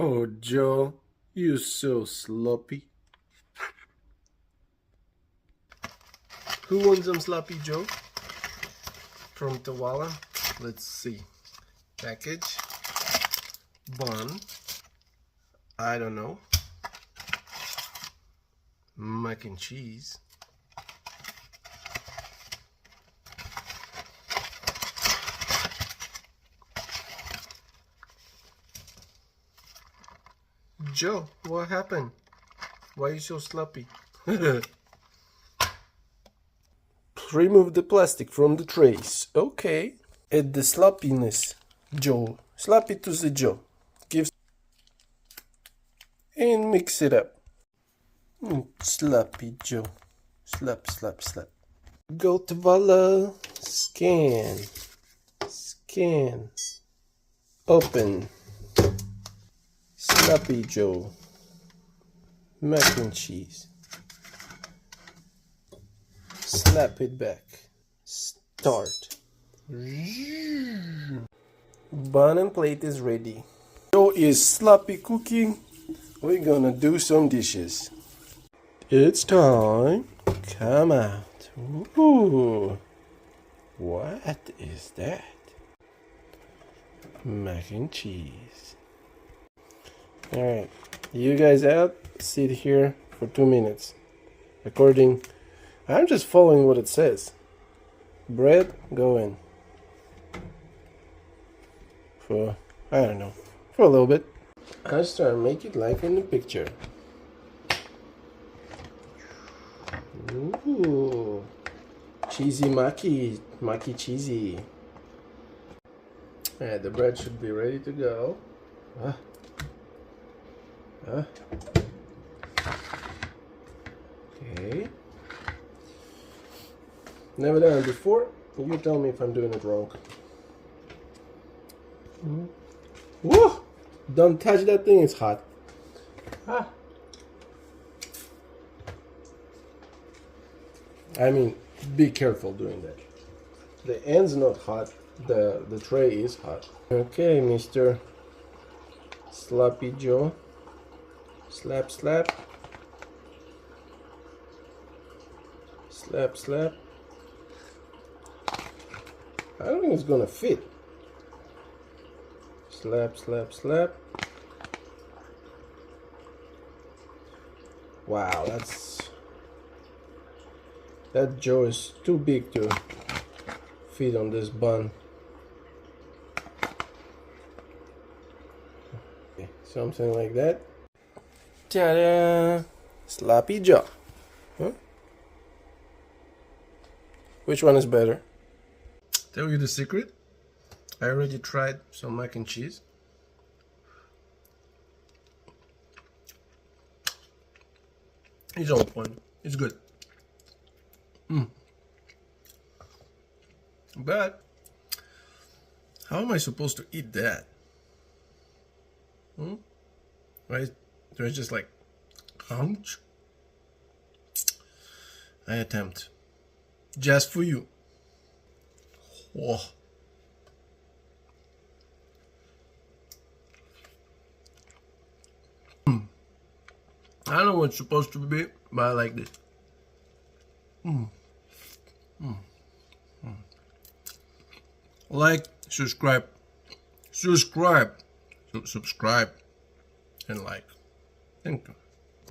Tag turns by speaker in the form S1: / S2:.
S1: Oh, Joe, you're so sloppy. Who wants some sloppy Joe? From Tovala. Let's see. Package. Bun. I don't know. Mac and cheese. Joe, what happened? Why are you so sloppy? Remove the plastic from the trays. Okay. Add the sloppiness, Joe. Sloppy to the Joe. Give and mix it up. Sloppy Joe. Slap, slap, slap. Go to Vala. Scan. Scan. Open. Sloppy Joe. Mac and cheese. Slap it back. Start. Bun and plate is ready. Joe is sloppy cooking. We're gonna do some dishes. It's time. Come out. Ooh. What is that? Mac and cheese. Alright. You guys out. Sit here for 2 minutes. According, I'm just following what it says. Bread, go in. For, I don't know, for a little bit. I start to make it like in the picture. Ooh, cheesy maki cheesy. And the bread should be ready to go. Okay. Never done it before. You tell me if I'm doing it wrong. Whoa! Don't touch that thing, it's hot. I mean, be careful doing that. The end's not hot, the tray is hot. Okay, Mr. Sloppy Joe. Slap, slap. Slap, slap. I don't think it's gonna fit. Slap, slap, slap. Wow, that Joe is too big to fit on this bun. Okay, something like that. Ta-da! Sloppy Joe. Huh? Which one is better? Tell you the secret. I already tried some mac and cheese. It's on point. It's good. But how am I supposed to eat that? Right? Do I just like crunch? I attempt. Just for you. Whoa. I don't know what it's supposed to be, but I like this. Like, subscribe, and like. Thank you.